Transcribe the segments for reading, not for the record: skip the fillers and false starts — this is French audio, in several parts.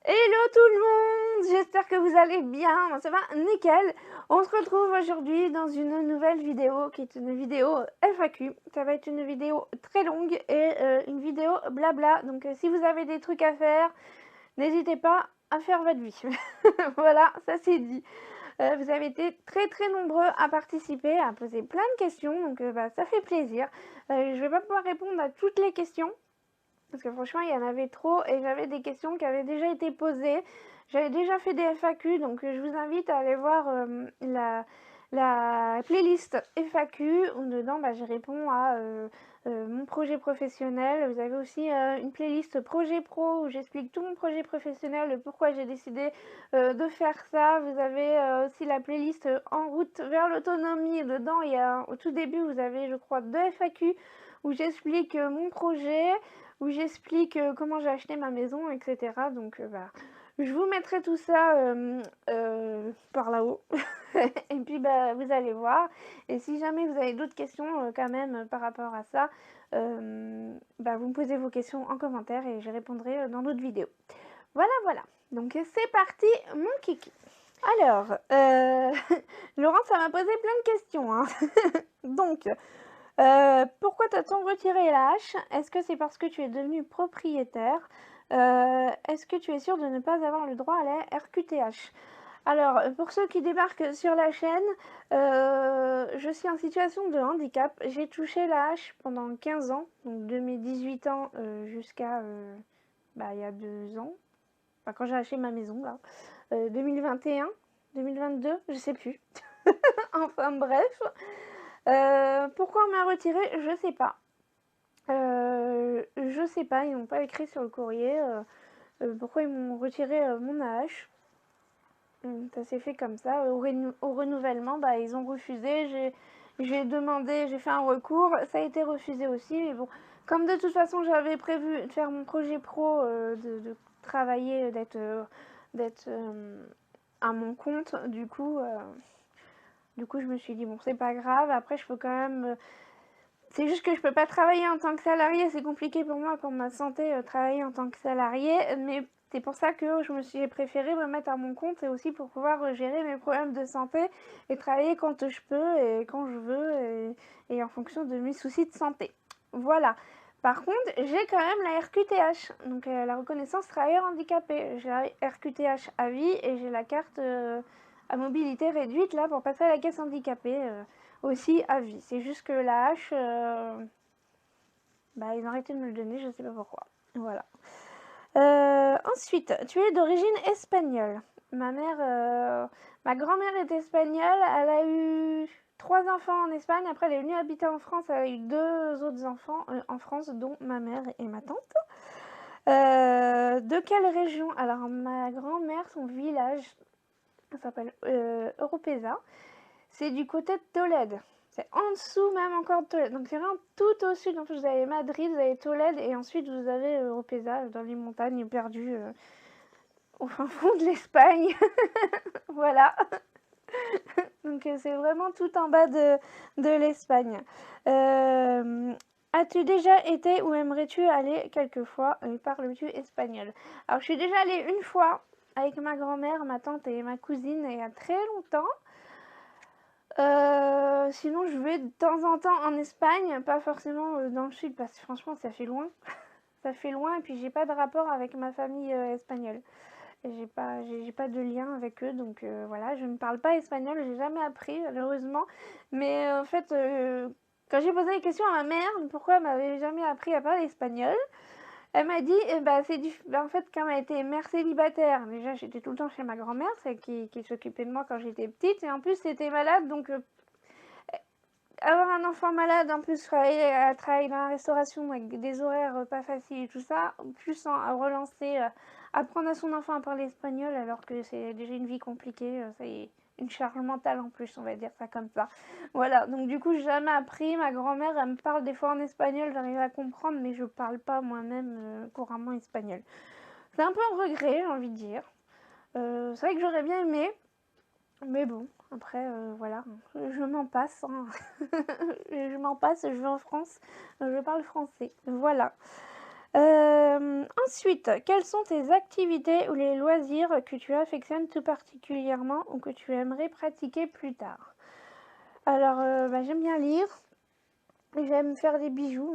Hello tout le monde, j'espère que vous allez bien, moi ça va nickel. On se retrouve aujourd'hui dans une nouvelle vidéo qui est une vidéo FAQ. Ça va être une vidéo très longue et une vidéo blabla. Donc si vous avez des trucs à faire, n'hésitez pas à faire votre vie. Voilà, ça c'est dit. Vous avez été très nombreux à participer, à poser plein de questions, donc ça fait plaisir. Je vais pas pouvoir répondre à toutes les questions. Parce que franchement, il y en avait trop et j'avais des questions qui avaient déjà été posées. J'avais déjà fait des FAQ, donc je vous invite à aller voir la playlist FAQ où dedans je réponds à mon projet professionnel. Vous avez aussi une playlist projet pro où j'explique tout mon projet professionnel, le pourquoi j'ai décidé de faire ça. Vous avez aussi la playlist en route vers l'autonomie. Dedans, il y a au tout début, vous avez je crois 2 FAQ où j'explique mon projet, où j'explique comment j'ai acheté ma maison, etc. Donc je vous mettrai tout ça par là-haut. Et puis vous allez voir. Et si jamais vous avez d'autres questions quand même par rapport à ça, vous me posez vos questions en commentaire et je répondrai dans d'autres vidéos. Voilà, voilà. Donc c'est parti, mon kiki. Alors, Laurent, ça m'a posé plein de questions, hein. Donc, pourquoi t'as-t-on retiré la hache? Est-ce que c'est parce que tu es devenu propriétaire? Est-ce que tu es sûr de ne pas avoir le droit à la RQTH? Alors, pour ceux qui débarquent sur la chaîne, je suis en situation de handicap. J'ai touché la hache pendant 15 ans, donc de mes 18 ans jusqu'à il y a 2 ans. Enfin, quand j'ai acheté ma maison, là. 2021, 2022, je sais plus. Enfin bref. Pourquoi on m'a retiré? Je sais pas. Je sais pas, ils n'ont pas écrit sur le courrier pourquoi ils m'ont retiré mon AH. Ça s'est fait comme ça. Au renouvellement, ils ont refusé. J'ai demandé, j'ai fait un recours. Ça a été refusé aussi. Mais bon, comme de toute façon, j'avais prévu de faire mon projet pro, de travailler, d'être à mon compte, du coup, je me suis dit, bon, c'est pas grave. Après, je peux quand même. C'est juste que je peux pas travailler en tant que salarié. C'est compliqué pour moi, pour ma santé, travailler en tant que salarié. Mais c'est pour ça que j'ai préféré me mettre à mon compte et aussi pour pouvoir gérer mes problèmes de santé et travailler quand je peux et quand je veux et en fonction de mes soucis de santé. Voilà. Par contre, j'ai quand même la RQTH, donc la reconnaissance travailleur handicapé. J'ai la RQTH à vie et j'ai la carte à mobilité réduite là pour passer à la caisse handicapée aussi à vie. C'est juste que la hache, ils ont arrêté de me le donner, je sais pas pourquoi. Voilà. Ensuite, tu es d'origine espagnole. Ma grand-mère est espagnole, elle a eu 3 enfants en Espagne, après elle est venue habiter en France, elle a eu 2 autres enfants en France, dont ma mère et ma tante. De quelle région? Alors ma grand-mère, son village s'appelle Oropesa, c'est du côté de Tolède. C'est en dessous même encore de Tolède. Donc c'est vraiment tout au sud. En plus, vous avez Madrid, vous avez Tolède et ensuite vous avez Oropesa dans les montagnes perdues au fin fond de l'Espagne. Voilà. Donc c'est vraiment tout en bas de l'Espagne. As-tu déjà été ou aimerais-tu aller quelquefois? Parles-tu espagnol? Alors je suis déjà allée une fois avec ma grand-mère, ma tante et ma cousine il y a très longtemps. Sinon, je vais de temps en temps en Espagne, pas forcément dans le sud, parce que franchement, ça fait loin. Ça fait loin, et puis j'ai pas de rapport avec ma famille espagnole. J'ai pas de lien avec eux, donc voilà, je ne parle pas espagnol, j'ai jamais appris, malheureusement. Mais en fait, quand j'ai posé la question à ma mère, pourquoi elle m'avait jamais appris à parler espagnol, elle m'a dit, en fait, quand elle était mère célibataire, déjà j'étais tout le temps chez ma grand-mère, celle qui s'occupait de moi quand j'étais petite, et en plus c'était malade, donc avoir un enfant malade, en plus travailler dans la restauration avec des horaires pas faciles et tout ça, en plus à relancer, apprendre à son enfant à parler espagnol alors que c'est déjà une vie compliquée, c'est une charge mentale en plus, on va dire ça comme ça. Voilà, donc du coup j'ai jamais appris, ma grand-mère elle me parle des fois en espagnol, j'arrive à comprendre mais je parle pas moi-même couramment espagnol. C'est un peu un regret, j'ai envie de dire. C'est vrai que j'aurais bien aimé, mais bon, après, voilà, je m'en passe, hein. Je m'en passe, je vais en France, je parle français, voilà. Ensuite, quelles sont tes activités ou les loisirs que tu affectionnes tout particulièrement ou que tu aimerais pratiquer plus tard? Alors, j'aime bien lire, j'aime faire des bijoux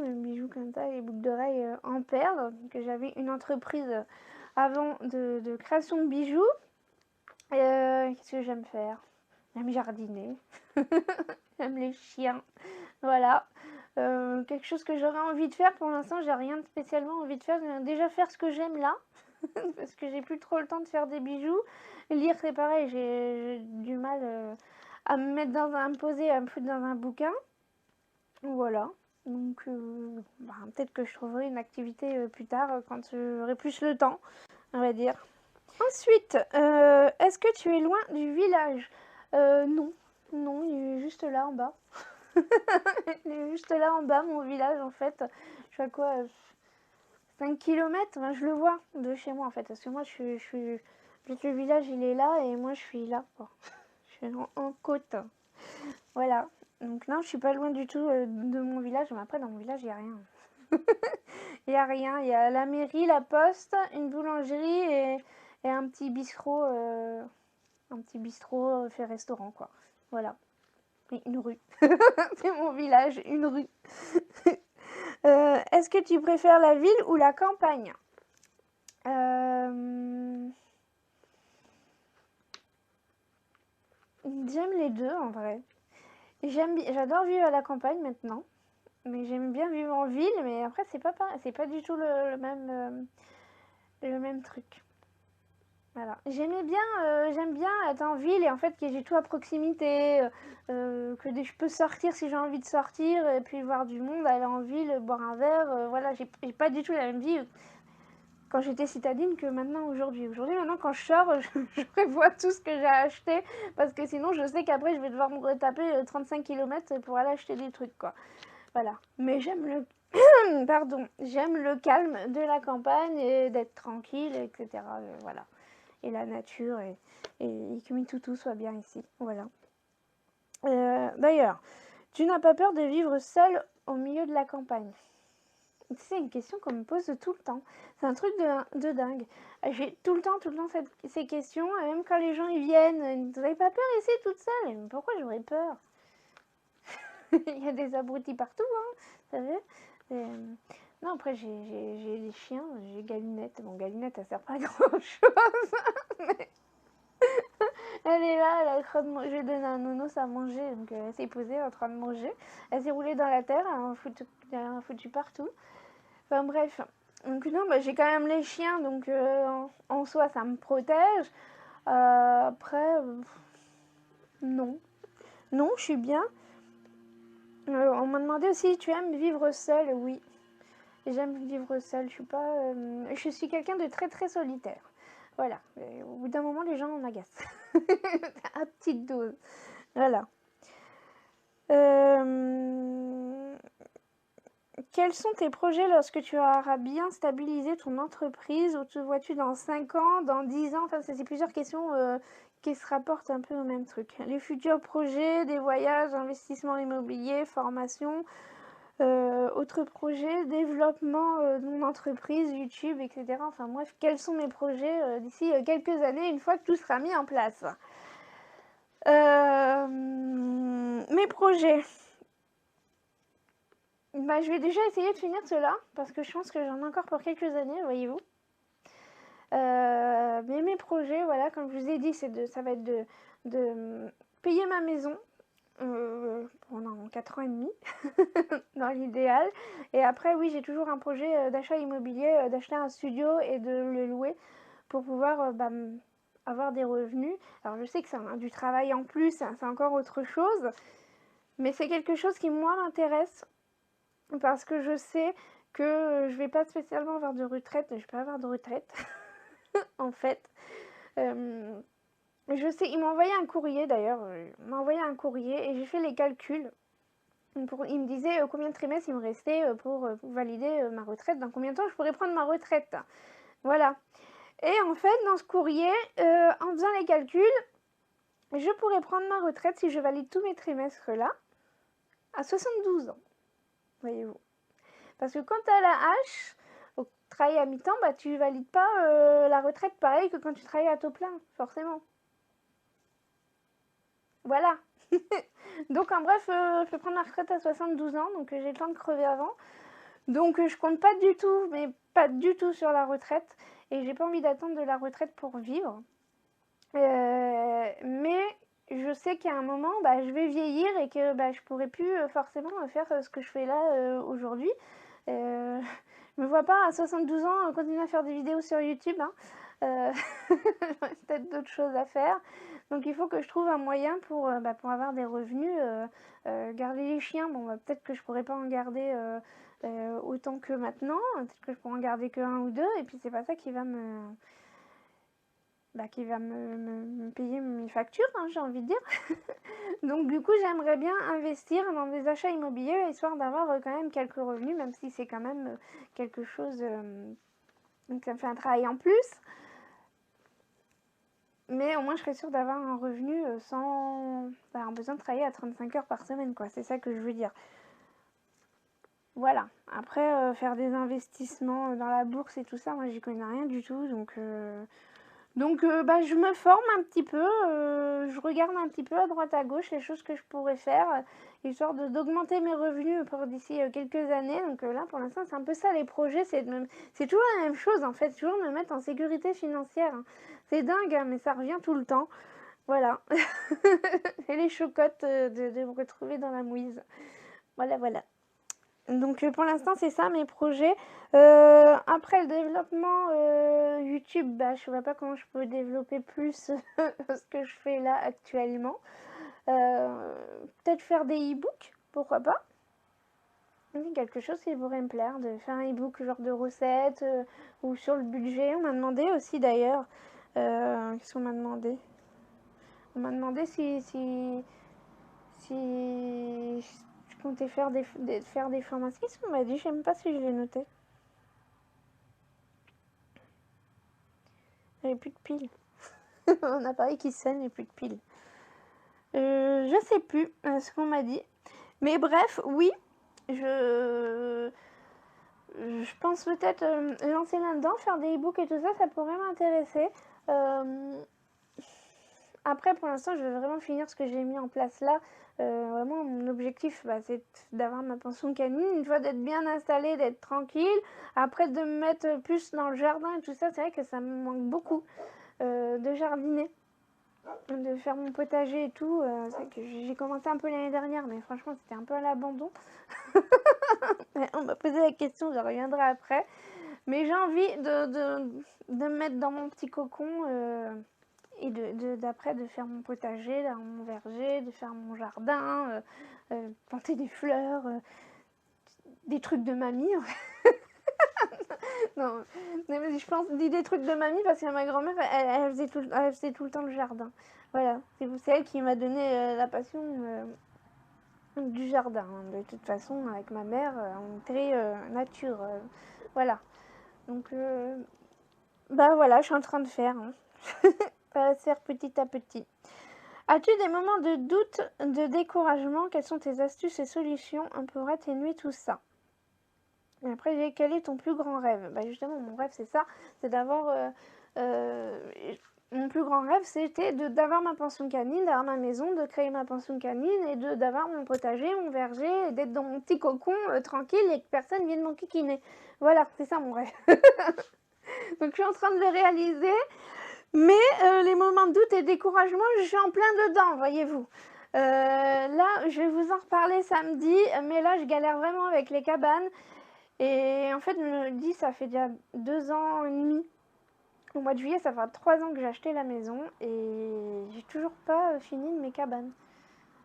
comme ça, les boucles d'oreilles en perles, que j'avais une entreprise avant de création de bijoux. Qu'est-ce que j'aime faire? J'aime jardiner, j'aime les chiens, voilà. Quelque chose que j'aurais envie de faire, pour l'instant j'ai rien de spécialement envie de faire, j'aime déjà faire ce que j'aime là, parce que j'ai plus trop le temps de faire des bijoux. Lire c'est pareil, j'ai du mal à me mettre à me poser, à me foutre dans un bouquin, voilà. Donc peut-être que je trouverai une activité plus tard quand j'aurai plus le temps, on va dire. Ensuite, est-ce que tu es loin du village? Non, non, il est juste là en bas. Il est juste là en bas, mon village, en fait. Je suis à quoi 5 km? Enfin, je le vois de chez moi, en fait. Parce que moi, le village, il est là et moi, je suis là, quoi. Je suis en côte. Voilà. Donc non, je suis pas loin du tout de mon village. Mais après, dans mon village, il n'y a rien. Il n'y a rien. Il y a la mairie, la poste, une boulangerie et un petit bistrot. Fait restaurant, quoi. Voilà. Et une rue. C'est mon village, une rue. Est-ce que tu préfères la ville ou la campagne? J'aime les deux en vrai. J'adore vivre à la campagne maintenant, mais j'aime bien vivre en ville. Mais après c'est pas du tout le même truc. Voilà. J'aime bien être en ville et en fait que j'ai tout à proximité, que je peux sortir si j'ai envie de sortir et puis voir du monde, aller en ville, boire un verre. Voilà, j'ai pas du tout la même vie quand j'étais citadine que maintenant aujourd'hui. Maintenant quand je sors, je prévois tout ce que j'ai acheté parce que sinon je sais qu'après je vais devoir me retaper 35 km pour aller acheter des trucs, quoi. Voilà. Mais j'aime j'aime le calme de la campagne et d'être tranquille, etc. Voilà. Et la nature et que mes toutous soient bien ici. Voilà. D'ailleurs, tu n'as pas peur de vivre seule au milieu de la campagne? C'est une question qu'on me pose tout le temps. C'est un truc de dingue. J'ai tout le temps ces questions. Et même quand les gens ils viennent, vous n'avez pas peur ici toute seule? Mais pourquoi j'aurais peur? Il y a des abrutis partout, hein, vous savez. Non, après j'ai des chiens, j'ai Galinette. Bon, Galinette, elle sert pas à grand chose. Mais elle est là, elle est en train de manger. Je lui ai donné un nounours à manger, donc elle s'est posée en train de manger. Elle s'est roulée dans la terre, elle en a foutu partout. Enfin bref. Donc non, j'ai quand même les chiens, donc en soi ça me protège. Après, non. Non, je suis bien. On m'a demandé aussi, tu aimes vivre seule? Oui. J'aime vivre seule. Je suis quelqu'un de très très solitaire. Voilà. Et au bout d'un moment, les gens m'agacent. À petite dose. Voilà. Quels sont tes projets lorsque tu auras bien stabilisé ton entreprise? Où te vois-tu dans 5 ans, dans 10 ans? Enfin, c'est plusieurs questions qui se rapportent un peu au même truc. Les futurs projets, des voyages, investissements immobiliers, formation, autres projets, développement de mon entreprise, YouTube, etc. Enfin bref, quels sont mes projets d'ici quelques années, une fois que tout sera mis en place? Mes projets. Je vais déjà essayer de finir cela, parce que je pense que j'en ai encore pour quelques années, voyez-vous. Mais mes projets, voilà, comme je vous ai dit, ça va être de payer ma maison pendant 4 ans et demi, dans l'idéal. Et après, oui, j'ai toujours un projet d'achat immobilier, d'acheter un studio et de le louer pour pouvoir avoir des revenus. Alors je sais que c'est du travail en plus, c'est encore autre chose, mais c'est quelque chose qui, moi, m'intéresse. Parce que je sais que je vais pas spécialement avoir de retraite, je vais pas avoir de retraite en fait. Je sais, il m'a envoyé un courrier d'ailleurs, il m'a envoyé un courrier et j'ai fait les calculs. Il me disait combien de trimestres il me restait pour valider ma retraite, dans combien de temps je pourrais prendre ma retraite. Voilà. Et en fait, dans ce courrier, en faisant les calculs, je pourrais prendre ma retraite si je valide tous mes trimestres là, à 72 ans. Voyez-vous. Parce que quand tu as la hache, travailles à mi-temps, bah tu valides pas la retraite pareil que quand tu travailles à taux plein, forcément. Voilà. Donc en bref, je vais prendre ma retraite à 72 ans, donc j'ai le temps de crever avant. Donc je compte pas du tout, mais pas du tout sur la retraite. Et j'ai pas envie d'attendre de la retraite pour vivre. Mais je sais qu'à un moment, bah, je vais vieillir et que bah, je pourrai plus forcément faire ce que je fais là aujourd'hui. Je me vois pas à 72 ans continuer à faire des vidéos sur YouTube. Hein. J'aurais peut-être d'autres choses à faire. Donc il faut que je trouve un moyen pour avoir des revenus. Garder les chiens, bon, bah, peut-être que je pourrais pas en garder autant que maintenant. Peut-être que je pourrais en garder que un ou deux. Et puis c'est pas ça qui va me payer mes factures, hein, j'ai envie de dire. Donc du coup, j'aimerais bien investir dans des achats immobiliers, histoire d'avoir quand même quelques revenus, même si c'est quand même quelque chose... donc ça me fait un travail en plus. Mais au moins, je serais sûre d'avoir un revenu sans avoir besoin de travailler à 35 heures par semaine, quoi. C'est ça que je veux dire. Voilà. Après, faire des investissements dans la bourse et tout ça, moi, j'y connais rien du tout, donc bah, je me forme un petit peu, je regarde un petit peu à droite à gauche les choses que je pourrais faire, histoire d'augmenter mes revenus pour d'ici quelques années. Donc là, pour l'instant, c'est un peu ça les projets, c'est toujours la même chose en fait, toujours me mettre en sécurité financière. Hein. C'est dingue, hein, mais ça revient tout le temps. Voilà. Et les chocottes de me retrouver dans la mouise. Voilà, voilà. Donc pour l'instant c'est ça mes projets. Après le développement YouTube, bah, je vois pas comment je peux développer plus ce que je fais là actuellement. Peut-être faire des e-books, pourquoi pas. C'est quelque chose qui pourrait me plaire, de faire un e-book genre de recettes ou sur le budget. On m'a demandé aussi d'ailleurs. Qu'est-ce qu'on m'a demandé? On m'a demandé si je comptais faire des formations. Qu'est-ce qu'on m'a dit? Je sais même pas si je l'ai noté. J'ai plus de piles. Un appareil qui sonne et plus de piles. Je sais plus ce qu'on m'a dit. Mais bref, oui, je pense peut-être lancer là-dedans, faire des e-books et tout ça, ça pourrait m'intéresser. Après, pour l'instant, je veux vraiment finir ce que j'ai mis en place là. Vraiment, mon objectif, bah, c'est d'avoir ma pension canine, une fois d'être bien installée, d'être tranquille. Après, de me mettre plus dans le jardin et tout ça, c'est vrai que ça me manque beaucoup de jardiner, de faire mon potager et tout. C'est vrai que j'ai commencé un peu l'année dernière, mais franchement, c'était un peu à l'abandon. On m'a posé la question, je reviendrai après. Mais j'ai envie de me mettre dans mon petit cocon et d'après de faire mon potager, dans mon verger, de faire mon jardin, planter des fleurs, des trucs de mamie. En fait. Non, mais je pense dis des trucs de mamie parce que ma grand-mère, elle faisait tout le temps le jardin. Voilà, c'est elle qui m'a donné la passion du jardin. De toute façon, avec ma mère, on est très nature. Voilà. Donc, bah voilà, je suis en train de faire. Hein. Ça va se faire petit à petit. As-tu des moments de doute, de découragement? Quelles sont tes astuces et solutions pour atténuer tout ça? Et après, quel est ton plus grand rêve? Bah justement, mon rêve, c'est ça. C'est d'avoir... mon plus grand rêve, c'était d'avoir ma pension canine, d'avoir ma maison, de créer ma pension canine et d'avoir mon potager, mon verger, et d'être dans mon petit cocon tranquille et que personne vienne m'enquiquiner. Voilà, c'est ça mon rêve. Donc je suis en train de le réaliser. Mais les moments de doute et de découragement, je suis en plein dedans, voyez-vous. Là, je vais vous en reparler samedi, mais là, je galère vraiment avec les cabanes. Et en fait, je me dis, ça fait déjà 2 ans et demi. Au mois de juillet, ça fait 3 ans que j'ai acheté la maison et j'ai toujours pas fini de mes cabanes.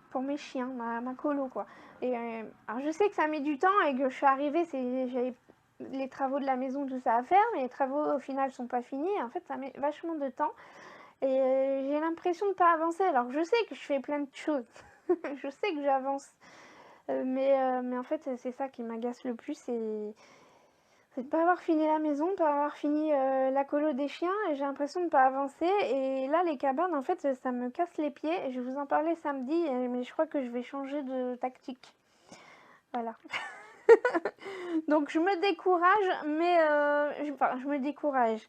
Pour mes chiens, ma colo, quoi. Et alors, je sais que ça met du temps et que je suis arrivée, j'avais les travaux de la maison, tout ça à faire, mais les travaux au final sont pas finis. Et en fait, ça met vachement de temps. Et j'ai l'impression de pas avancer. Alors je sais que je fais plein de choses. Je sais que j'avance. Mais en fait, c'est ça qui m'agace le plus. C'est de pas avoir fini la maison, de pas avoir fini la colo des chiens. Et j'ai l'impression de pas avancer. Et là, les cabanes, en fait, ça me casse les pieds. Et je vais vous en parler samedi. Mais je crois que je vais changer de tactique. Voilà. Donc je me décourage, mais enfin, je me décourage.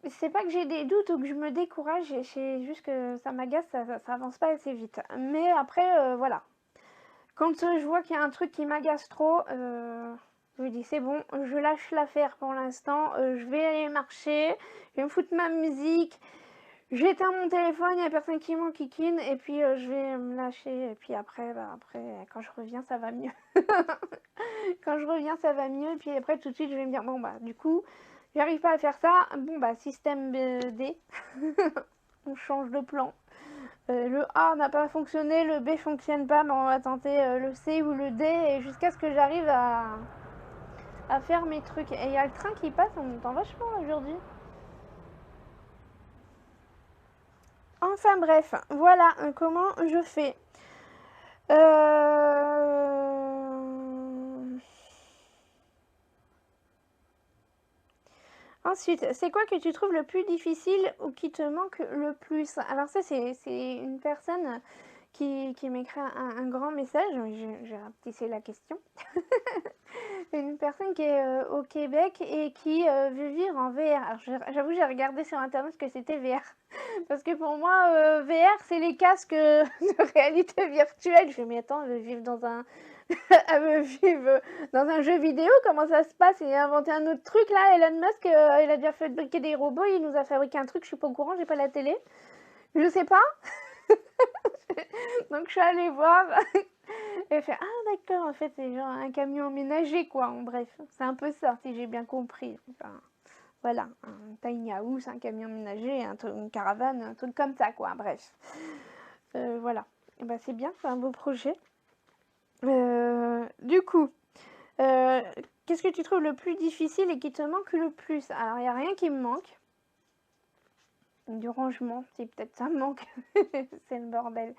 C'est pas que j'ai des doutes ou que je me décourage, c'est juste que ça m'agace, ça avance pas assez vite. Mais après, voilà. Quand je vois qu'il y a un truc qui m'agace trop, je me dis c'est bon, je lâche l'affaire pour l'instant, je vais aller marcher, je vais me foutre ma musique, j'éteins mon téléphone, il n'y a personne qui m'enquiquine, et puis je vais me lâcher, et puis après, quand je reviens, ça va mieux. Quand je reviens, ça va mieux, et puis après, tout de suite, je vais me dire, bon bah, du coup, j'arrive pas à faire ça, bon bah, système D, on change de plan. Le A n'a pas fonctionné, le B fonctionne pas, mais on va tenter le C ou le D, et jusqu'à ce que j'arrive à faire mes trucs. Et il y a le train qui passe, on entend vachement aujourd'hui. Enfin bref, voilà comment je fais. Ensuite, c'est quoi que tu trouves le plus difficile ou qui te manque le plus? Alors ça, c'est une personne qui m'écrit un grand message, j'ai rapetissé la question. Une personne qui est au Québec et qui veut vivre en VR. Alors j'avoue, j'ai regardé sur internet ce que c'était VR. Parce que pour moi, VR, c'est les casques de réalité virtuelle. Je me dis, mais attends, elle veut vivre dans un... elle veut vivre dans un jeu vidéo, comment ça se passe? Il a inventé un autre truc là, Elon Musk, il a déjà fabriqué des robots, il nous a fabriqué un truc, je suis pas au courant, j'ai pas la télé. Je sais pas. Donc je suis allée voir. Et fait, ah d'accord, en fait c'est genre un camion aménagé quoi, en bref. C'est un peu ça, si j'ai bien compris. Enfin, voilà, un tiny house, un camion aménagé, une caravane, un truc comme ça quoi, bref. Voilà. Et ben, c'est bien, c'est un beau projet. Du coup, qu'est-ce que tu trouves le plus difficile et qui te manque le plus? Alors, il n'y a rien qui me manque. Du rangement, si peut-être ça me manque. C'est le bordel.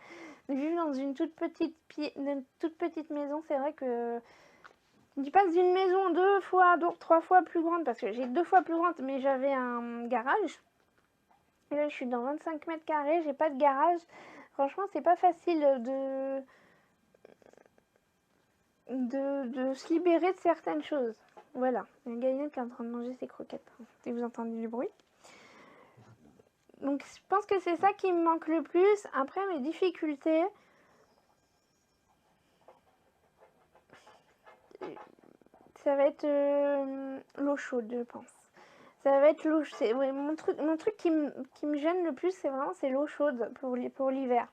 Vivre dans une toute petite maison, c'est vrai que tu passes d'une maison 3 fois plus grande, parce que j'ai 2 fois plus grande, mais j'avais un garage. Et là, je suis dans 25 mètres carrés, j'ai pas de garage. Franchement, c'est pas facile de se libérer de certaines choses. Voilà, il y a un gagnant qui est en train de manger ses croquettes, si vous entendez du bruit. Donc je pense que c'est ça qui me manque le plus. Après, mes difficultés, ça va être l'eau chaude, je pense. Ça va être l'eau chaude. Ouais, mon truc qui me gêne le plus, c'est l'eau chaude pour l'hiver.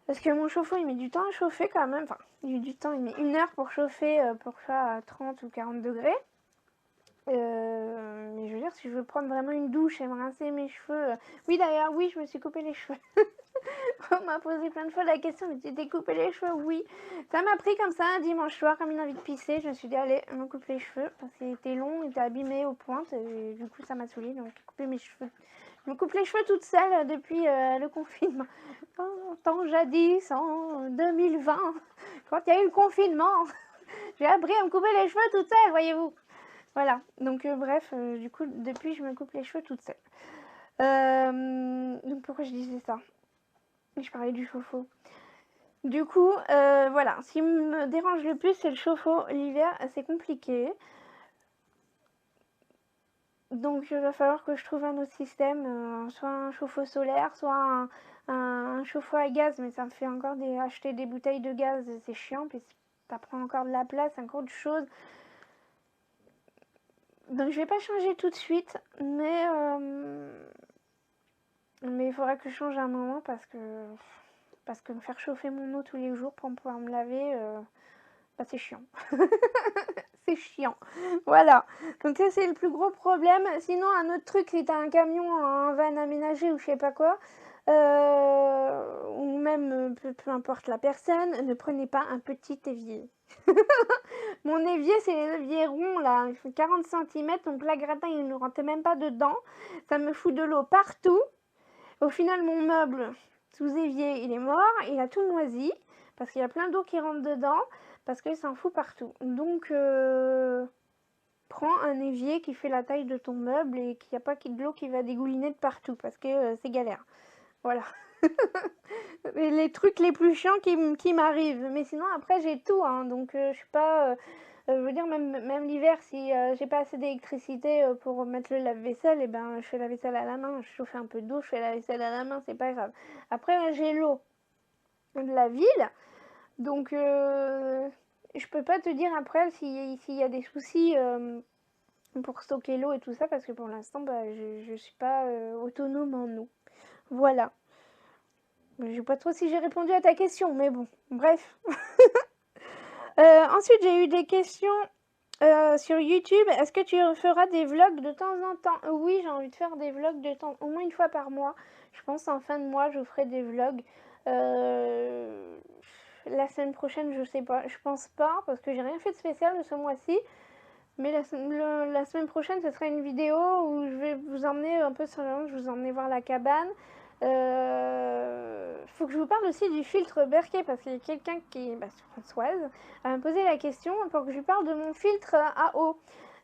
Parce que mon chauffe-eau, il met du temps à chauffer quand même. Enfin, il met du temps, il met 1 heure pour chauffer pour ça à 30 ou 40 degrés. Mais je veux dire, si je veux prendre vraiment une douche et me rincer mes cheveux... Oui, d'ailleurs, oui, je me suis coupé les cheveux. On m'a posé plein de fois la question, mais tu t'es coupé les cheveux? Oui. Ça m'a pris comme ça un dimanche soir, comme une envie de pisser. Je me suis dit, allez, je me coupe les cheveux. Parce qu'ils étaient longs, ils étaient abîmés aux pointes. Et du coup, ça m'a saoulée, donc j'ai coupé mes cheveux. Je me coupe les cheveux toute seule depuis le confinement. En temps jadis, en 2020, quand il y a eu le confinement, j'ai appris à me couper les cheveux toute seule, voyez-vous. Voilà, donc bref, du coup, depuis, je me coupe les cheveux toute seule. Donc pourquoi je disais ça? Je parlais du chauffe-eau. Du coup, voilà, ce qui me dérange le plus, c'est le chauffe-eau. L'hiver, c'est compliqué. Donc il va falloir que je trouve un autre système, soit un chauffe-eau solaire, soit un chauffe-eau à gaz, mais ça me fait encore acheter des bouteilles de gaz, c'est chiant, puis ça prend encore de la place, encore de choses. Donc je vais pas changer tout de suite, mais il faudra que je change à un moment parce que me faire chauffer mon eau tous les jours pour pouvoir me laver, bah c'est chiant. C'est chiant. Voilà. Donc ça c'est le plus gros problème. Sinon un autre truc, si t'as un camion, un van aménagé ou je sais pas quoi, ou même peu importe la personne, ne prenez pas un petit évier. Mon évier, c'est les éviers ronds là, il fait 40 cm, donc la gratin il ne rentrait même pas dedans. Ça me fout de l'eau partout. Au final, mon meuble sous évier, il est mort, il a tout noisi, parce qu'il y a plein d'eau qui rentre dedans, parce qu'il s'en fout partout. Donc, prends un évier qui fait la taille de ton meuble et qu'il n'y a pas de l'eau qui va dégouliner de partout, parce que c'est galère. Voilà. Les trucs les plus chiants qui m'arrivent. Mais sinon, après, j'ai tout, hein, donc je suis pas... je veux dire, même l'hiver, si j'ai pas assez d'électricité pour mettre le lave-vaisselle, et ben, je fais la vaisselle à la main. Je chauffe un peu d'eau, je fais la vaisselle à la main, c'est pas grave. Après, j'ai l'eau de la ville, donc je peux pas te dire après s'il y a des soucis pour stocker l'eau et tout ça, parce que pour l'instant, bah, je suis pas autonome en eau. Voilà. Je sais pas trop si j'ai répondu à ta question, mais bon, bref. Ensuite, j'ai eu des questions sur YouTube. Est-ce que tu feras des vlogs de temps en temps? Oui, j'ai envie de faire des vlogs de temps, au moins une fois par mois. Je pense en fin de mois, je ferai des vlogs. La semaine prochaine, je sais pas. Je pense pas, parce que j'ai rien fait de spécial ce mois-ci. Mais la semaine prochaine, ce sera une vidéo où je vais vous emmener un peu sur le monde, je vous emmener voir la cabane. Faut que je vous parle aussi du filtre Berkey, parce qu'il y a quelqu'un qui, Françoise, a posé la question pour que je lui parle de mon filtre à eau.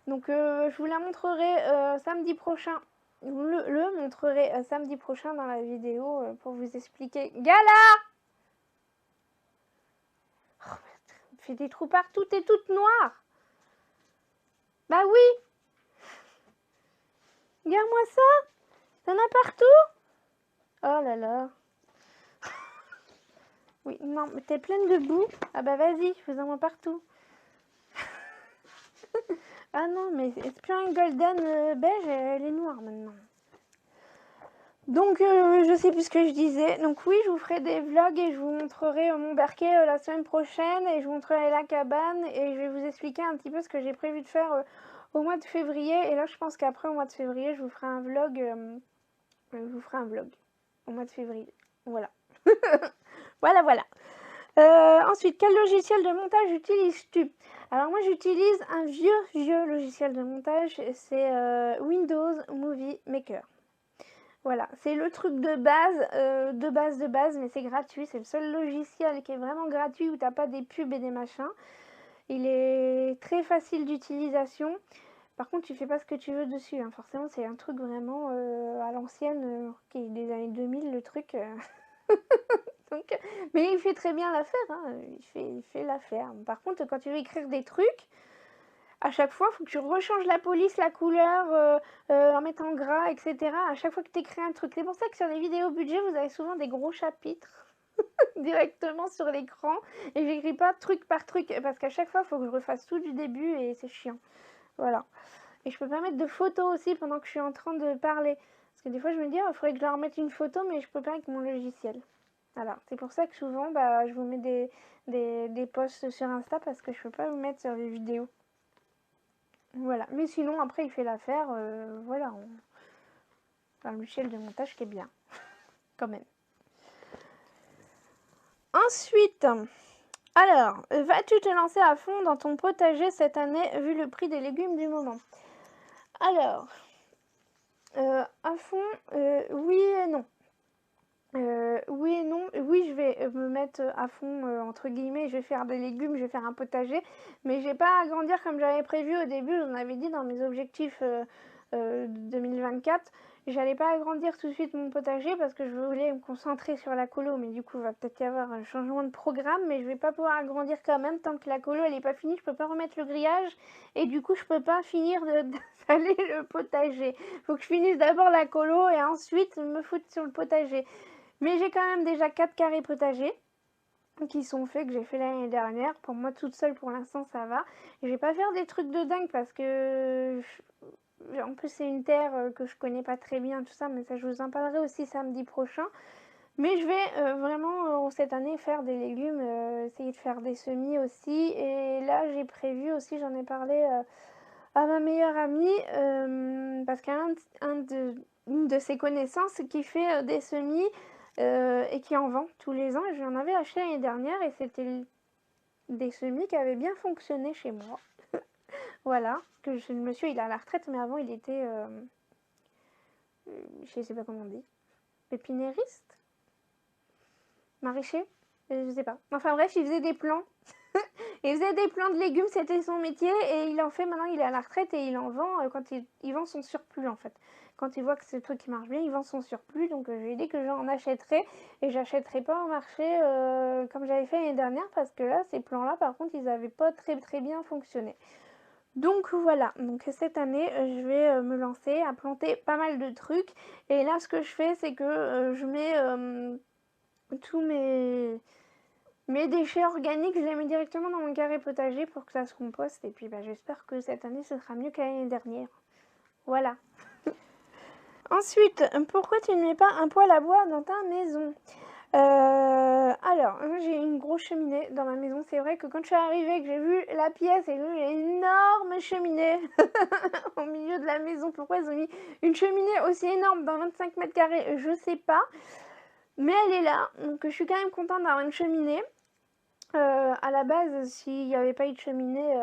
Donc je vous la montrerai samedi prochain. Je vous le montrerai samedi prochain dans la vidéo pour vous expliquer. Gala! Oh, il fait des trous partout, t'es toute noire! Bah oui! Regarde-moi ça! T'en as partout? Oh là là. Oui, non, mais t'es pleine de boue. Ah bah vas-y, fais-en partout. Ah non, mais c'est plus un golden beige, elle est noire maintenant. Donc, je sais plus ce que je disais. Donc oui, je vous ferai des vlogs et je vous montrerai mon Berkey la semaine prochaine. Et je vous montrerai la cabane. Et je vais vous expliquer un petit peu ce que j'ai prévu de faire au mois de février. Et là, je pense qu'après, au mois de février, je vous ferai un vlog. Au mois de février. Voilà. Voilà, voilà. Ensuite, quel logiciel de montage utilises-tu? Alors moi j'utilise un vieux logiciel de montage, c'est Windows Movie Maker. Voilà, c'est le truc de base, mais c'est gratuit, c'est le seul logiciel qui est vraiment gratuit où t'as pas des pubs et des machins. Il est très facile d'utilisation. Par contre, tu fais pas ce que tu veux dessus, hein. Forcément, c'est un truc vraiment à l'ancienne, qui est des années 2000, le truc. Donc, mais il fait très bien l'affaire, hein. Il fait l'affaire. Par contre, quand tu veux écrire des trucs, à chaque fois, il faut que tu rechanges la police, la couleur, en mettant gras, etc. À chaque fois que tu écris un truc. C'est pour ça que sur les vidéos budget, vous avez souvent des gros chapitres directement sur l'écran. Et j'écris pas truc par truc, parce qu'à chaque fois, il faut que je refasse tout du début et c'est chiant. Voilà. Et je peux pas mettre de photos aussi pendant que je suis en train de parler. Parce que des fois, je me dis, il faudrait que je leur mette une photo, mais je peux pas avec mon logiciel. Voilà, c'est pour ça que souvent, je vous mets des posts sur Insta parce que je peux pas vous mettre sur les vidéos. Voilà, mais sinon, après, il fait l'affaire, voilà. Un logiciel de montage qui est bien, quand même. Ensuite, alors, vas-tu te lancer à fond dans ton potager cette année, vu le prix des légumes du moment? Alors, à fond, oui et non. Oui et non. Oui, je vais me mettre à fond, entre guillemets, je vais faire des légumes, je vais faire un potager, mais je vais pas agrandir comme j'avais prévu au début. J'en avais dit dans mes objectifs 2024, j'allais pas agrandir tout de suite mon potager parce que je voulais me concentrer sur la colo, mais du coup, il va peut-être y avoir un changement de programme, mais je vais pas pouvoir agrandir quand même tant que la colo elle est pas finie. Je peux pas remettre le grillage et du coup, je peux pas finir d'installer le potager. Faut que je finisse d'abord la colo et ensuite me foutre sur le potager. Mais j'ai quand même déjà 4 carrés potagers qui sont faits, que j'ai fait l'année dernière. Pour moi, toute seule, pour l'instant, ça va. Et je vais pas faire des trucs de dingue parce que... En plus, c'est une terre que je connais pas très bien, tout ça. Mais ça, je vous en parlerai aussi samedi prochain. Mais je vais vraiment, cette année, faire des légumes. Essayer de faire des semis aussi. Et là, j'ai prévu aussi, j'en ai parlé à ma meilleure amie. Parce une de ses connaissances qui fait des semis et qui en vend tous les ans. Et j'en avais acheté l'année dernière et c'était des semis qui avaient bien fonctionné chez moi. Voilà, que le monsieur il est à la retraite, mais avant il était, je sais pas comment on dit, pépiniériste, maraîcher, je sais pas. Enfin bref, il faisait des plants Il faisait des plants de légumes, c'était son métier et il en fait maintenant, il est à la retraite et il en vend quand il vend son surplus en fait. Quand il voit que c'est le truc qui marche bien, il vend son surplus. Donc je lui ai dit que j'en achèterais et j'achèterais pas au marché comme j'avais fait l'année dernière parce que là, ces plants-là, par contre, ils n'avaient pas très bien fonctionné. Donc voilà, donc cette année, je vais me lancer à planter pas mal de trucs. Et là, ce que je fais, c'est que je mets tous mes déchets organiques, je les mets directement dans mon carré potager pour que ça se composte. Et puis j'espère que cette année, ce sera mieux que l'année dernière. Voilà. Ensuite, pourquoi tu ne mets pas un poêle à bois dans ta maison? Alors, j'ai une grosse cheminée dans ma maison. C'est vrai que quand je suis arrivée, que j'ai vu la pièce et que j'ai une énorme cheminée au milieu de la maison, pourquoi ils ont mis une cheminée aussi énorme dans 25 mètres carrés, je sais pas. Mais elle est là, donc je suis quand même contente d'avoir une cheminée. À la base, s'il n'y avait pas eu de cheminée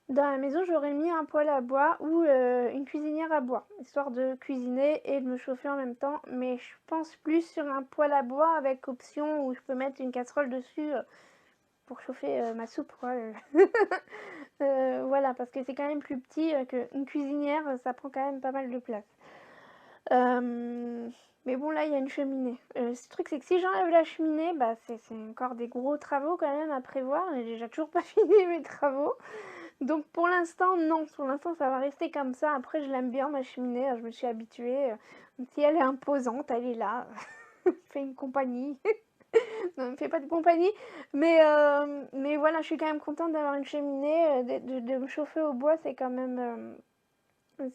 dans la maison, j'aurais mis un poêle à bois ou une cuisinière à bois, histoire de cuisiner et de me chauffer en même temps. Mais je pense plus sur un poêle à bois avec option où je peux mettre une casserole dessus pour chauffer ma soupe, quoi. Voilà, parce que c'est quand même plus petit qu'une cuisinière, ça prend quand même pas mal de place. Mais bon, là, il y a une cheminée. Ce truc, c'est que si j'enlève la cheminée, bah, c'est encore des gros travaux quand même à prévoir. J'ai déjà toujours pas fini mes travaux. Donc pour l'instant, non. Pour l'instant, ça va rester comme ça. Après, je l'aime bien, ma cheminée. Je me suis habituée. Si elle est imposante, elle est là. Fait une compagnie. Non, elle me fait pas de compagnie. Mais voilà, je suis quand même contente d'avoir une cheminée. De me chauffer au bois, c'est quand même...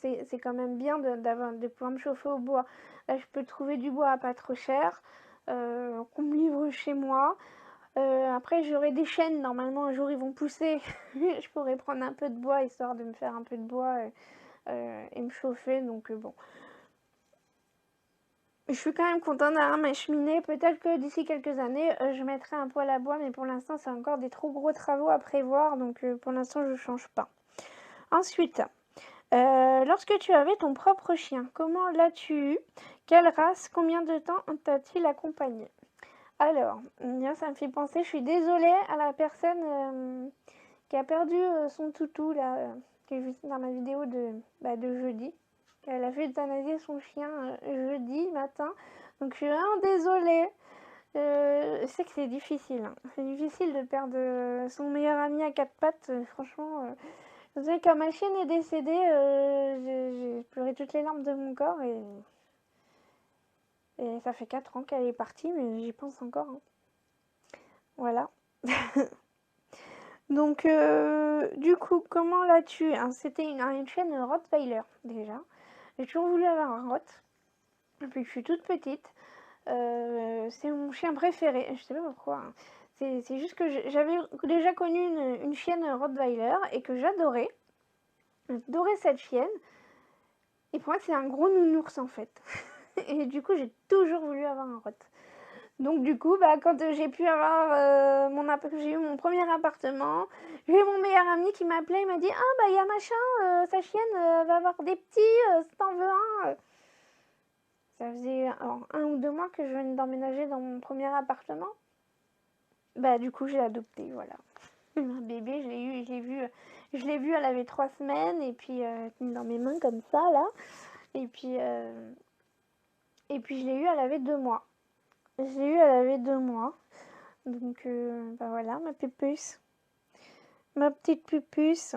c'est quand même bien de pouvoir me chauffer au bois. Là, je peux trouver du bois à pas trop cher, qu'on me livre chez moi. Après, j'aurai des chênes. Normalement, un jour, ils vont pousser. Je pourrais prendre un peu de bois, histoire de me faire un peu de bois et me chauffer. Donc, bon. Je suis quand même contente d'avoir ma cheminée. Peut-être que d'ici quelques années, je mettrai un poêle à bois. Mais pour l'instant, c'est encore des trop gros travaux à prévoir. Donc, pour l'instant, je ne change pas. Ensuite... lorsque tu avais ton propre chien, comment l'as-tu eu? Quelle race? Combien de temps t'a-t-il accompagné? Alors, ça me fait penser, je suis désolée à la personne qui a perdu son toutou, là, que j'ai vu dans ma vidéo de jeudi. Elle a fait euthanasier son chien jeudi matin. Donc, je suis vraiment désolée. Je sais que c'est difficile. Hein. C'est difficile de perdre son meilleur ami à quatre pattes. Franchement... Vous savez, quand ma chienne est décédée, j'ai pleuré toutes les larmes de mon corps et ça fait 4 ans qu'elle est partie, mais j'y pense encore. Hein. Voilà. Donc, du coup, comment l'as-tu? Hein, c'était une chienne Rottweiler, déjà. J'ai toujours voulu avoir un Rott, depuis que je suis toute petite. C'est mon chien préféré, je sais pas pourquoi. Hein. C'est juste que j'avais déjà connu une chienne Rottweiler et que j'adorais. J'adorais cette chienne. Et pour moi, c'est un gros nounours en fait. Et du coup, j'ai toujours voulu avoir un Rott. Donc du coup, quand j'ai pu avoir j'ai eu mon premier appartement, j'ai eu mon meilleur ami qui m'appelait, il m'a dit ah il y a machin, sa chienne va avoir des petits, si t'en veux un. Ça faisait alors, 1 ou 2 mois que je venais d'emménager dans mon premier appartement. Du coup, j'ai adopté, voilà. Un bébé, je l'ai vu, elle avait 3 semaines et puis elle tenait dans mes mains comme ça là. Et puis je l'ai eu, elle avait 2 mois. Je l'ai eu, elle avait 2 mois. Donc voilà, ma pupuce. Ma petite pupuce.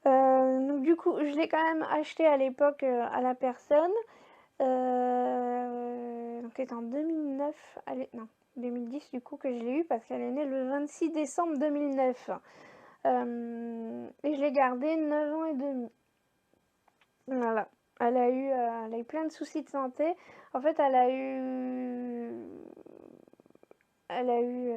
Donc du coup, je l'ai quand même acheté à l'époque à la personne. Donc c'était en 2009. Non, 2010 du coup que je l'ai eu parce qu'elle est née le 26 décembre 2009. Et je l'ai gardée 9 ans et demi. Voilà. Elle a eu plein de soucis de santé. En fait, elle a eu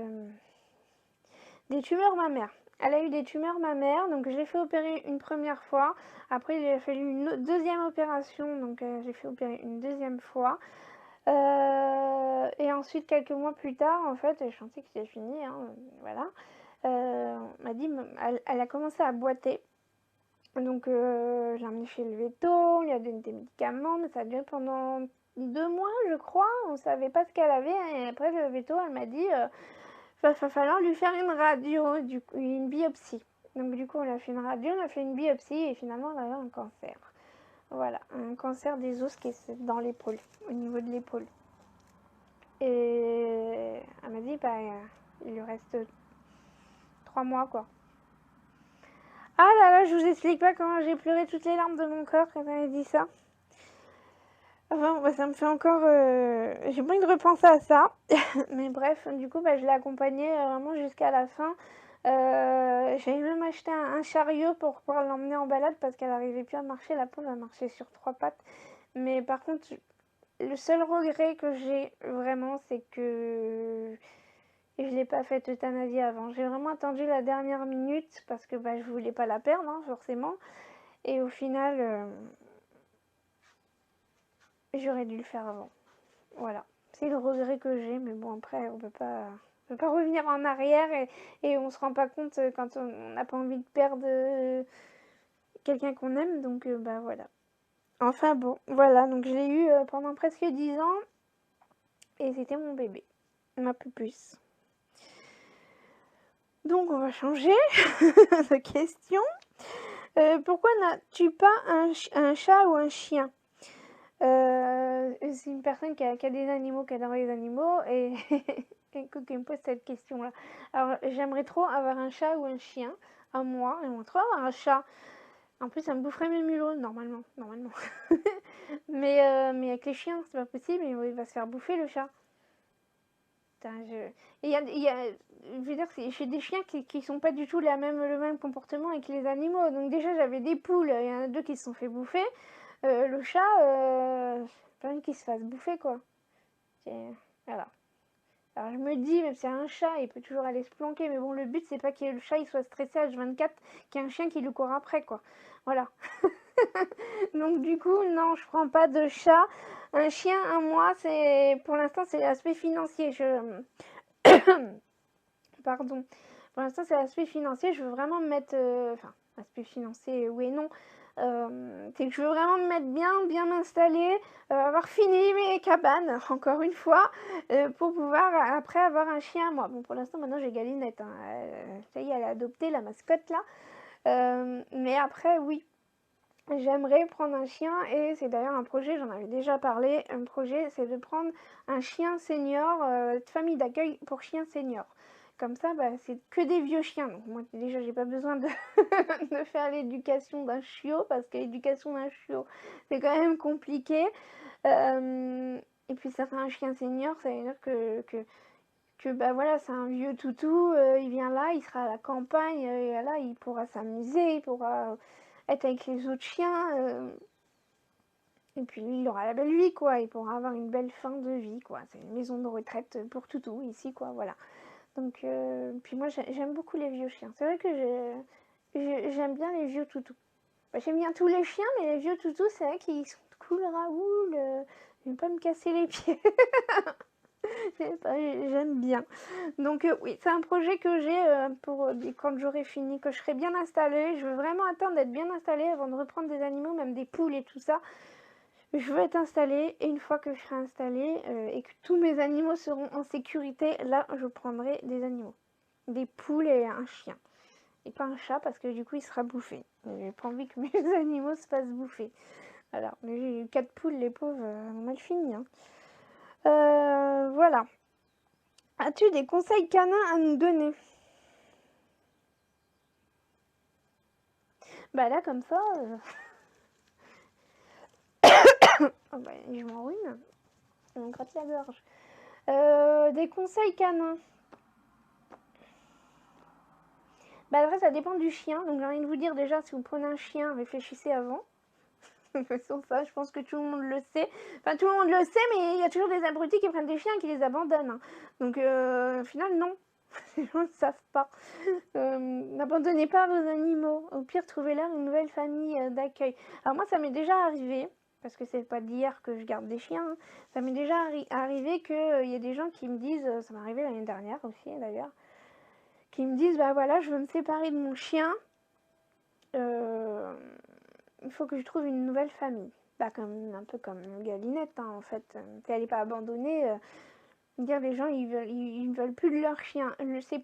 des tumeurs mammaires. Elle a eu des tumeurs mammaires, donc je l'ai fait opérer une première fois. Après, il a fallu une deuxième opération, donc j'ai fait opérer une deuxième fois. Et ensuite, quelques mois plus tard, en fait, je pensais que c'était fini, hein, voilà. On m'a dit, elle a commencé à boiter. Donc j'ai emmené chez le véto, on lui a donné des médicaments, mais ça a duré pendant 2 mois, je crois. On savait pas ce qu'elle avait. Et après le véto, elle m'a dit, va falloir lui faire une radio, du coup, une biopsie. Donc du coup, on a fait une radio, on a fait une biopsie et finalement, on a un cancer. Voilà, un cancer des os qui est dans l'épaule, au niveau de l'épaule. Et elle m'a dit, bah, il lui reste 3 mois, quoi. Ah là là, je vous explique pas comment j'ai pleuré toutes les larmes de mon corps quand elle m'a dit ça. Enfin, bah, ça me fait encore... j'ai pas envie de repenser à ça. Mais bref, du coup, bah, je l'ai accompagnée vraiment jusqu'à la fin. J'avais même acheté un chariot pour pouvoir l'emmener en balade parce qu'elle n'arrivait plus à marcher. La pauvre, elle marchait sur 3 pattes. Mais par contre, le seul regret que j'ai vraiment, c'est que je l'ai pas fait euthanasie avant. J'ai vraiment attendu la dernière minute parce que bah, je voulais pas la perdre, hein, forcément. Et au final, j'aurais dû le faire avant. Voilà. C'est le regret que j'ai, mais bon, après, on peut pas revenir en arrière et on se rend pas compte quand on n'a pas envie de perdre quelqu'un qu'on aime. Donc, bah voilà. Enfin bon, voilà. Donc, je l'ai eu pendant presque 10 ans et c'était mon bébé, ma pupusse. Donc, on va changer de question. Pourquoi n'as-tu pas un chat ou un chien? C'est une personne qui a des animaux, qui adore les animaux, et qui me pose cette question-là. Alors, j'aimerais trop avoir un chat ou un chien à moi, j'aimerais trop avoir un chat. En plus, ça me boufferait mes mulots, normalement. mais avec les chiens, c'est pas possible, il va se faire bouffer le chat. Putain, je veux dire, j'ai des chiens qui sont pas du tout le même comportement avec les animaux. Donc déjà, j'avais des poules, il y en a 2 qui se sont fait bouffer. Le chat, pas envie qu'il se fasse bouffer, quoi. Voilà. Alors je me dis, même si c'est un chat, il peut toujours aller se planquer, mais bon, le but, c'est pas que le chat il soit stressé à H24, qu'il y ait un chien qui lui court après, quoi. Voilà. Donc du coup, non, je prends pas de chat. Un chien, un mois, c'est pour l'instant, c'est l'aspect financier. Pardon. Pour l'instant, c'est l'aspect financier. Je veux vraiment me mettre... Enfin, aspect financier, oui et non. C'est que je veux vraiment me mettre bien m'installer, avoir fini mes cabanes, encore une fois, pour pouvoir après avoir un chien. Moi, bon, pour l'instant, maintenant, j'ai Galinette. Hein. Ça y est, elle a adopté la mascotte, là. Mais après, oui. J'aimerais prendre un chien et c'est d'ailleurs un projet, j'en avais déjà parlé, un projet c'est de prendre un chien senior, famille d'accueil pour chiens seniors. Comme ça, bah, c'est que des vieux chiens. Donc moi déjà j'ai pas besoin de, de faire l'éducation d'un chiot parce que l'éducation d'un chiot c'est quand même compliqué. Et puis ça fait un chien senior, ça veut dire que bah voilà, c'est un vieux toutou, il vient là, il sera à la campagne, et là il pourra s'amuser, il pourra être avec les autres chiens, et puis lui, il aura la belle vie, quoi. Il pourra avoir une belle fin de vie, quoi. C'est une maison de retraite pour toutou, ici, quoi, voilà. Donc, puis moi, j'aime beaucoup les vieux chiens. C'est vrai que j'aime bien les vieux toutous. Bah, j'aime bien tous les chiens, mais les vieux toutous, c'est vrai qu'ils sont cool, Raoul. J'aime pas me casser les pieds. J'aime bien. Donc oui, c'est un projet que j'ai pour quand j'aurai fini, que je serai bien installée. Je veux vraiment attendre d'être bien installée avant de reprendre des animaux, même des poules et tout ça. Je veux être installée et une fois que je serai installée et que tous mes animaux seront en sécurité, là je prendrai des animaux. Des poules et un chien. Et pas un chat parce que du coup il sera bouffé. J'ai pas envie que mes animaux se fassent bouffer. Alors, j'ai eu 4 poules, les pauvres, ont mal fini. Hein. Voilà. As-tu des conseils canins à nous donner? Bah là, comme ça... oh bah, je m'enrhume. Ça me gratte la gorge. Des conseils canins. Bah après, ça dépend du chien. Donc j'ai envie de vous dire déjà, si vous prenez un chien, réfléchissez avant. Sur ça, je pense que tout le monde le sait. Enfin, tout le monde le sait, mais il y a toujours des abrutis qui prennent des chiens et qui les abandonnent. Hein. Donc au final, non. Les gens ne savent pas. N'abandonnez pas vos animaux. Au pire, trouvez-leur une nouvelle famille d'accueil. Alors moi, ça m'est déjà arrivé, parce que c'est pas d'hier que je garde des chiens, hein. Ça m'est déjà arrivé qu'il y a des gens qui me disent, ça m'est arrivé l'année dernière aussi d'ailleurs, qui me disent, bah voilà, je veux me séparer de mon chien, il faut que je trouve une nouvelle famille. Bah, un peu comme Galinette, hein, en fait. Si elle n'est pas abandonnée, Dire les gens, ils veulent plus de leur chien. Je sais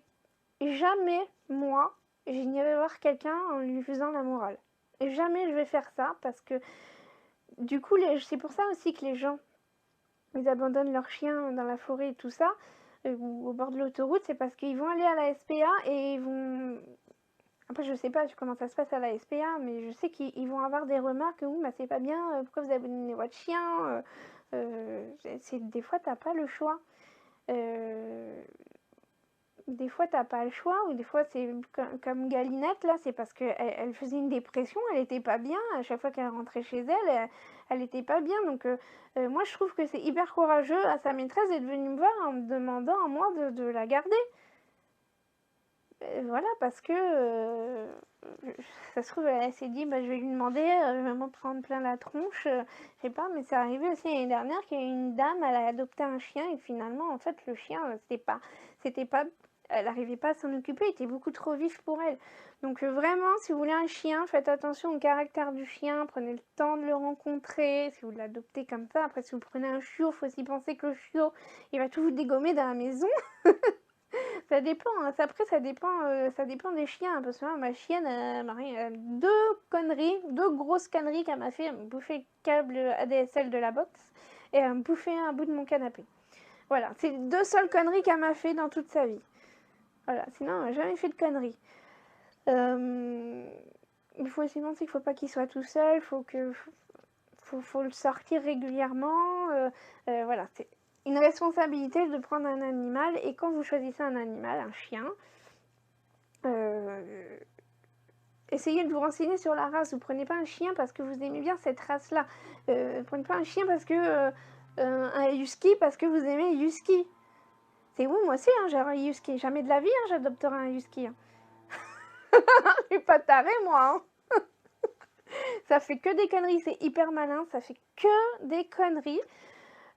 jamais, moi, je n'irai voir quelqu'un en lui faisant la morale. Jamais je vais faire ça parce que du coup, c'est pour ça aussi que les gens, ils abandonnent leurs chiens dans la forêt et tout ça, ou au bord de l'autoroute, c'est parce qu'ils vont aller à la SPA et ils vont... Après, je sais pas comment ça se passe à la SPA, mais je sais qu'ils vont avoir des remarques, bah, c'est pas bien, pourquoi vous abandonnez votre chien des fois, t'as pas le choix. Des fois, t'as pas le choix, ou des fois, c'est comme Galinette, là, c'est parce qu'elle elle faisait une dépression, elle était pas bien, à chaque fois qu'elle rentrait chez elle, elle était pas bien, donc moi, je trouve que c'est hyper courageux à sa maîtresse d'être venue me voir en me demandant à moi de la garder. Voilà, parce que ça se trouve, elle s'est dit, bah, je vais lui demander, je vais me prendre plein la tronche, je sais pas, mais c'est arrivé aussi l'année dernière qu'il y a une dame, elle a adopté un chien, et finalement, en fait, le chien, c'était pas, elle n'arrivait pas à s'en occuper, il était beaucoup trop vif pour elle. Donc vraiment, si vous voulez un chien, faites attention au caractère du chien, prenez le temps de le rencontrer, si vous l'adoptez comme ça. Après, si vous prenez un chiot, il faut aussi penser que le chiot, il va tout vous dégommer dans la maison. Ça dépend, hein. Après ça dépend des chiens, parce que moi, ma chienne, Marie, deux grosses conneries qu'elle m'a fait. Elle m'a bouffé le câble ADSL de la box et elle m'a bouffé un bout de mon canapé. Voilà, c'est les deux seules conneries qu'elle m'a fait dans toute sa vie. Voilà, sinon, elle m'a jamais fait de conneries. Il faut aussi penser qu'il faut pas qu'il soit tout seul, faut le sortir régulièrement. Voilà, c'est une responsabilité de prendre un animal, et quand vous choisissez un animal, un chien, essayez de vous renseigner sur la race. Vous prenez pas un chien parce que vous aimez bien cette race-là. Prenez pas un chien parce que un husky parce que vous aimez husky. C'est oui, moi aussi, hein, j'ai un husky. Jamais de la vie, hein, j'adopterai un husky. Hein. Je suis pas tarée, moi. Hein. Ça fait que des conneries, c'est hyper malin. Ça fait que des conneries.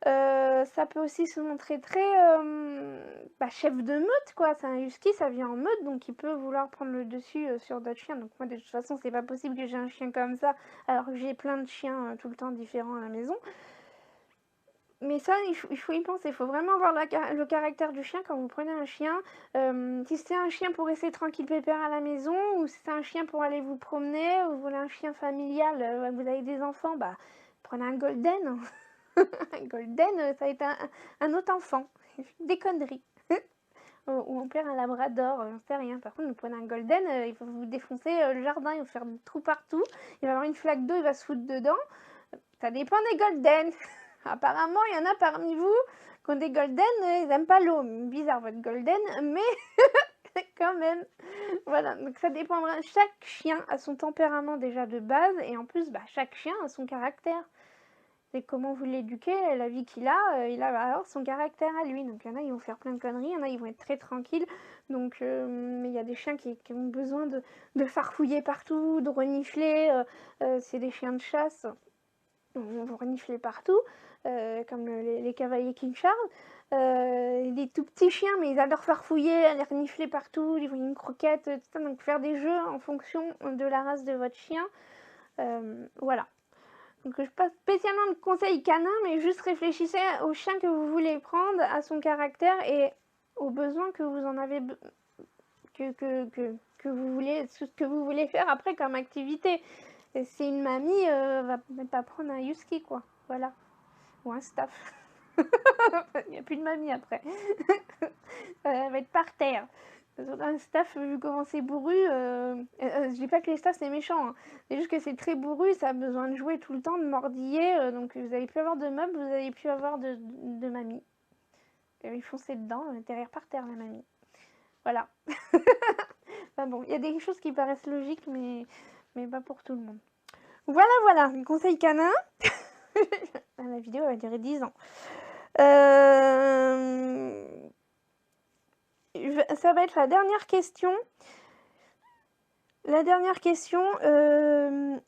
Ça peut aussi se montrer très chef de meute, quoi. C'est un husky, ça vient en meute, donc il peut vouloir prendre le dessus sur d'autres chiens. Donc moi, de toute façon, c'est pas possible que j'ai un chien comme ça, alors que j'ai plein de chiens tout le temps différents à la maison. Mais ça, il faut y penser. Il faut vraiment voir le caractère du chien quand vous prenez un chien. Si c'est un chien pour rester tranquille pépère à la maison, ou si c'est un chien pour aller vous promener, ou vous voulez un chien familial, vous avez des enfants, bah prenez un golden. Un golden, ça va être un autre enfant. Des conneries. Ou on perd un labrador, j'en sais rien. Par contre, vous prenez un golden, il va vous défoncer le jardin, il va faire des trous partout. Il va avoir une flaque d'eau, il va se foutre dedans. Ça dépend des golden. Apparemment, il y en a parmi vous qui ont des golden, ils n'aiment pas l'eau. Bizarre votre golden, mais quand même. Voilà, donc ça dépend. Chaque chien a son tempérament déjà de base, et en plus, chaque chien a son caractère. C'est comment vous l'éduquez, la vie qu'il a, il va avoir son caractère à lui. Donc il y en a, ils vont faire plein de conneries, il y en a, ils vont être très tranquilles. Donc, mais il y a des chiens qui ont besoin de farfouiller partout, de renifler. C'est des chiens de chasse, ils vont renifler partout, comme les cavaliers King Charles. Des tout petits chiens, mais ils adorent farfouiller, aller renifler partout, ils voient une croquette, tout ça. Donc faire des jeux en fonction de la race de votre chien. Voilà. Donc je pas spécialement de conseils canins, mais juste réfléchissez au chien que vous voulez prendre, à son caractère et aux besoins que vous en avez, que vous voulez, ce que vous voulez faire après comme activité. Et si une mamie va pas prendre un husky, quoi, voilà, ou un staff. Il n'y a plus de mamie après. Elle va être par terre. Un staff, vu comment c'est bourru, je dis pas que les staffs c'est méchant, hein. C'est juste que c'est très bourru, ça a besoin de jouer tout le temps, de mordiller, donc vous allez plus avoir de meubles, vous allez plus avoir de mamie. Ils fonçaient dedans, derrière par terre la mamie. Voilà. Enfin bon, il y a des choses qui paraissent logiques, mais pas pour tout le monde. Voilà, voilà, conseil canin. La vidéo va durer 10 ans. Ça va être la dernière question. La dernière question,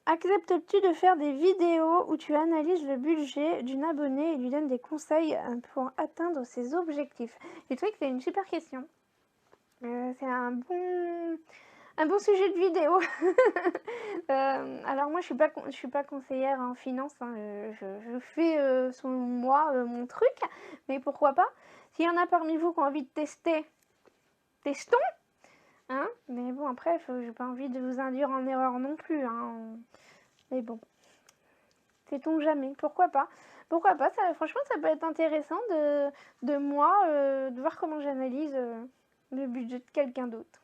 acceptes-tu de faire des vidéos où tu analyses le budget d'une abonnée et lui donnes des conseils pour atteindre ses objectifs? J'ai trouvé que c'est une super question. C'est un bon sujet de vidéo. Alors moi, je suis pas conseillère en finance, hein, je fais selon moi mon truc, mais pourquoi pas. S'il y en a parmi vous qui ont envie de tester, testons. Hein, mais bon, après, j'ai pas envie de vous induire en erreur non plus. Hein. Mais bon, sait-on jamais. Pourquoi pas? Pourquoi pas? Franchement, ça peut être intéressant de moi, de voir comment j'analyse le budget de quelqu'un d'autre.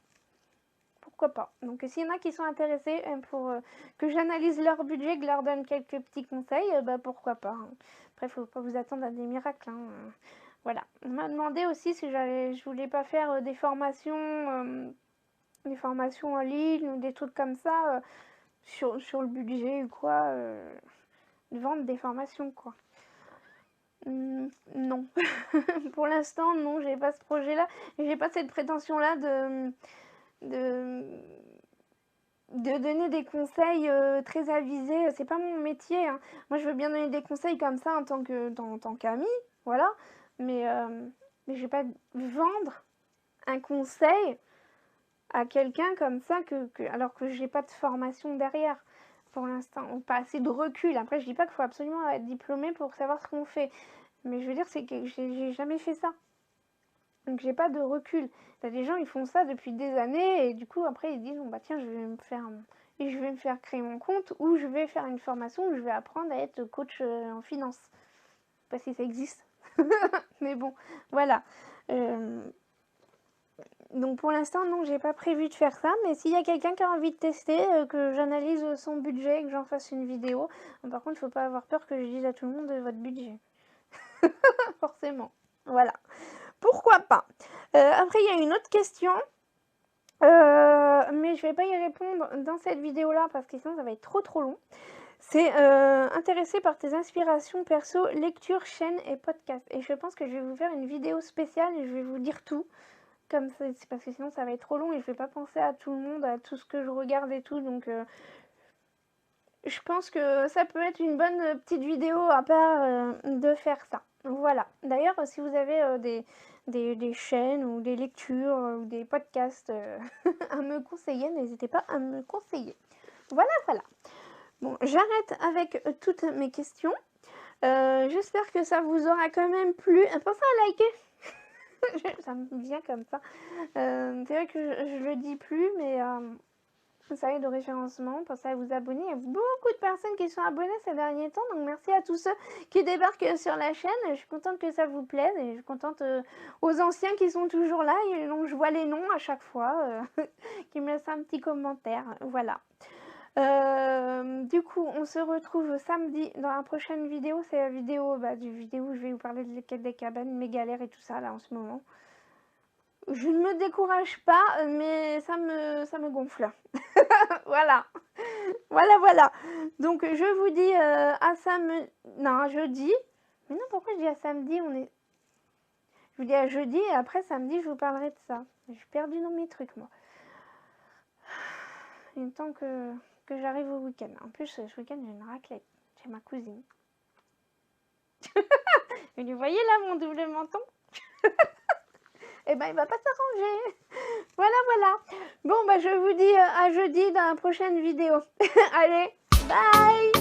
Pourquoi pas? Donc, s'il y en a qui sont intéressés pour que j'analyse leur budget, que je leur donne quelques petits conseils, bah pourquoi pas. Hein. Après, faut pas vous attendre à des miracles. Hein. Voilà. On m'a demandé aussi si je voulais pas faire des formations en ligne ou des trucs comme ça sur le budget ou quoi. Vendre des formations, quoi. Non. Pour l'instant, non, j'ai pas ce projet-là. J'ai pas cette prétention-là de donner des conseils très avisés. C'est pas mon métier. Hein. Moi, je veux bien donner des conseils comme ça en tant qu'ami, voilà. Mais je vais pas vendre un conseil à quelqu'un comme ça alors que j'ai pas de formation derrière pour l'instant, ou pas assez de recul. Après, je dis pas qu'il faut absolument être diplômé pour savoir ce qu'on fait, mais je veux dire, c'est que j'ai jamais fait ça, donc j'ai pas de recul. T'as des gens, ils font ça depuis des années, et du coup, après, ils disent, bon bah tiens, je vais me faire créer mon compte, ou je vais faire une formation où je vais apprendre à être coach en finance. Je sais pas si ça existe, mais bon, voilà. Donc pour l'instant, non, j'ai pas prévu de faire ça, mais s'il y a quelqu'un qui a envie de tester, que j'analyse son budget, que j'en fasse une vidéo, par contre, il faut pas avoir peur que je dise à tout le monde votre budget. Forcément. Voilà. Pourquoi pas? Après, il y a une autre question, mais je vais pas y répondre dans cette vidéo-là, parce que sinon ça va être trop long. C'est intéressé par tes inspirations perso, lecture, chaîne et podcast. Et je pense que je vais vous faire une vidéo spéciale et je vais vous dire tout. Comme ça, c'est parce que sinon ça va être trop long et je vais pas penser à tout le monde, à tout ce que je regarde et tout, donc je pense que ça peut être une bonne petite vidéo à part de faire ça. Voilà. D'ailleurs, si vous avez des chaînes ou des lectures ou des podcasts à me conseiller, n'hésitez pas à me conseiller. Voilà, voilà. Bon, j'arrête avec toutes mes questions. J'espère que ça vous aura quand même plu. Pensez à liker. Ça me vient comme ça. C'est vrai que je le dis plus, mais ça aide au référencement. Pensez à vous abonner. Il y a beaucoup de personnes qui sont abonnées ces derniers temps, donc merci à tous ceux qui débarquent sur la chaîne. Je suis contente que ça vous plaise et je suis contente aux anciens qui sont toujours là et dont je vois les noms à chaque fois, qui me laissent un petit commentaire. Voilà. Du coup, on se retrouve samedi dans la prochaine vidéo. C'est la vidéo où je vais vous parler de l'équête des cabanes, mes galères et tout ça là en ce moment. Je ne me décourage pas, mais ça me gonfle. Voilà. Voilà. Donc je vous dis à samedi. Non, jeudi. Mais non, pourquoi je dis à samedi? Je vous dis à jeudi et après samedi je vous parlerai de ça. Je suis perdue dans mes trucs moi. Il est temps que j'arrive au week-end. En plus, ce week-end, j'ai une raclette chez ma cousine. Vous voyez là mon double menton? Eh ben, il va pas s'arranger. Voilà. Bon, bah, je vous dis à jeudi dans la prochaine vidéo. Allez, bye!